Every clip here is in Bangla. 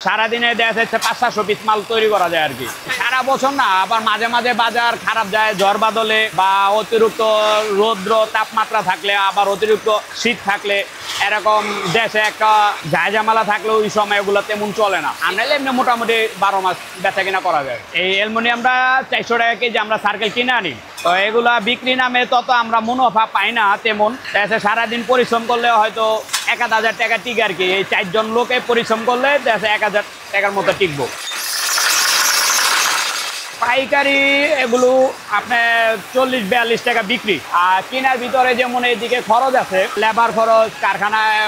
সারাদিনে দেখা যাচ্ছে 500-600 পিস মাল তৈরি করা যায় আর কি। সারা বছর না, আবার মাঝে মাঝে বাজার খারাপ যায়, ঝড় বাদলে বা অতিরিক্ত রৌদ্র তাপমাত্রা থাকলে, আবার অতিরিক্ত শীত থাকলে, এরকম দেশে একটা ঝামেলা থাকলে ওই সময় এগুলো তেমন চলে না। আমরা এমনি মোটামুটি 12 মাস বেচা কিনা করা যায়। এই অ্যালুমিনিয়ামটা 400 টাকা কেজি আমরা সার্কেল কিনে আনি। তো এগুলা বিক্রি নামে তত আমরা মুনাফা পাই না তেমন। দেশে সারাদিন পরিশ্রম করলে হয়তো 1000 টাকা টিকে আর কি। এই 4 জন লোকে পরিশ্রম করলে দেশে 1000 টাকার মতো টিকবো। পাইকারি এগুলো আপনার 40-42 টাকা বিক্রি। আর কেনার ভিতরে যেমন এইদিকে খরচ আছে, লেবার খরচ, কারখানায়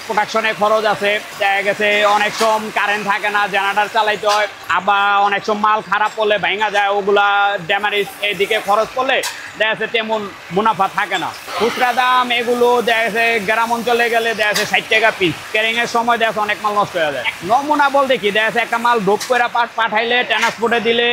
প্রোডাকশনে খরচ আছে। দেখা গেছে অনেক সময় কারেন্ট থাকে না, জেনারেটর চালাইতে হয়। আবার অনেক সময় মাল খারাপ করলে ভাঙা যায়, ওগুলা ড্যামেজ এইদিকে খরচ করলে দেখা যাচ্ছে তেমন মুনাফা থাকে না। খুচরা দাম এগুলো দেখা যাচ্ছে গ্রাম অঞ্চলে গেলে দেখা যাচ্ছে 60 টাকা পিস। ক্যারিংয়ের সময় দেখা যাচ্ছে অনেক মাল নষ্ট হয়ে যায়। নমুনা বলতে কি, দেখা যাচ্ছে একটা মাল ডোপ করে পাঠাইলে ট্রান্সপোর্টে দিলে,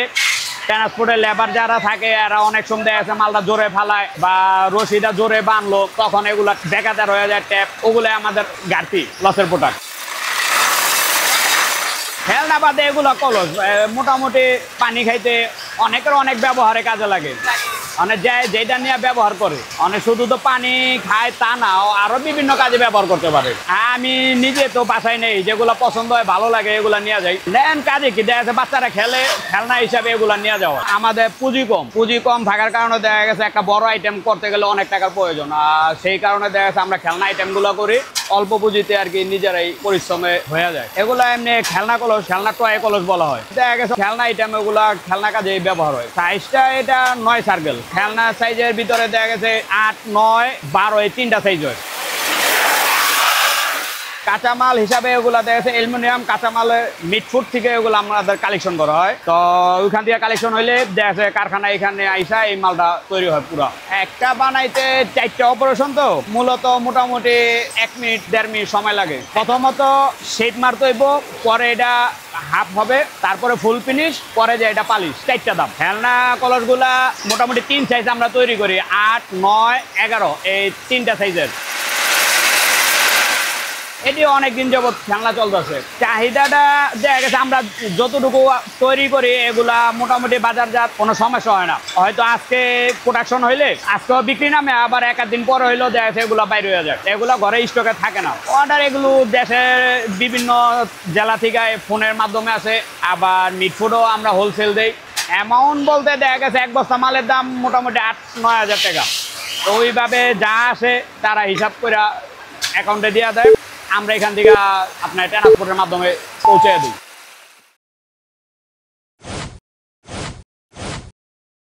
ট্রান্সপোর্টের লেবার যারা থাকে এরা অনেক সময় দেখা যাচ্ছে মালটা জোরে ফালায় বা রশিটা জোরে বানলো, তখন এগুলা বেকাতার হয়ে যায় ট্যাপ। ওগুলো আমাদের ঘাটতি, লসের প্রোডাক্ট। খেলনা বাদে এগুলো কলস মোটামুটি পানি খাইতে অনেকের অনেক ব্যবহারে কাজে লাগে। অনেক যেটা নিয়ে ব্যবহার করে, অনেক শুধু তো পানি খায় তা না, আরো বিভিন্ন কাজে ব্যবহার করতে পারে। আমি নিজে তো বাসায় নেই, যেগুলো পছন্দ হয় ভালো লাগে এগুলা নিয়ে যাই। নেন কাজে কি দেখা যাচ্ছে বাচ্চারা খেলে, খেলনা হিসাবে এগুলা নিয়ে যাওয়া। আমাদের পুঁজি কম থাকার কারণে দেখা গেছে একটা বড় আইটেম করতে গেলে অনেক টাকার প্রয়োজন। আর সেই কারণে দেখা যাচ্ছে আমরা খেলনা আইটেমগুলো করি অল্প পুঁজিতে আর কি, নিজেরাই পরিশ্রমে হয়ে যায়। এগুলো এমনি খেলনা কলস, খেলনা টয় কলস বলা হয়। দেখা গেছে খেলনা আইটেম এগুলা খেলনা কাজে ব্যবহার হয়। সাইজটা এটা 9 সার্কেল। খেলনা সাইজের ভিতরে দেখা গেছে 8, 9, 12 এই 3টা সাইজ হয়। কাঁচামাল হিসাবে এগুলা দেখা যাচ্ছে অ্যালুমিনিয়াম কাঁচামালের মিটফুট থেকে এগুলো আমাদের কালেকশন করা হয়। তো ওইখান থেকে কালেকশন হইলে দেখা যাচ্ছে কারখানা এখানে আইসা এই মালটা তৈরি হয়। পুরো একটা বানাইতে 4টা অপারেশন, তো মূলত মোটামুটি 1 মিনিট 1.5 মিনিট সময় লাগে। প্রথমত শেড মারতে হইব, পরে এটা হাফ হবে, তারপরে ফুল ফিনিশ, পরে যে এটা পালিশ। 4টা দাম। খেলনা কলসগুলা মোটামুটি 3 সাইজ আমরা তৈরি করি, 8, 9, 11 এই 3টা সাইজের। এটি অনেকদিন যাবৎ খেলনা চলতেছে। চাহিদাটা দেখা গেছে আমরা যতটুকু তৈরি করি এগুলা মোটামুটি বাজারজাত কোনো সমস্যা হয় না। হয়তো আজকে প্রোডাকশন হইলে আজকেও বিক্রি নামে, আবার 1 দিন পরে হইলেও দেখা যাচ্ছে এগুলো বাইরে হয়ে যায়। এগুলো ঘরে স্টকে থাকে না। অর্ডার এগুলো দেশের বিভিন্ন জেলা থেকে ফোনের মাধ্যমে আসে, আবার মিটফুডও আমরা হোলসেল দেই। অ্যামাউন্ট বলতে দেখা গেছে 1 বস্তা মালের দাম মোটামুটি 8-9 হাজার টাকা। তো ওইভাবে যা আসে তারা হিসাব করে অ্যাকাউন্টে দিয়ে দেয়, আমরা এখান থেকে আপনার ট্রান্সপোর্টের মাধ্যমে পৌঁছে দিই।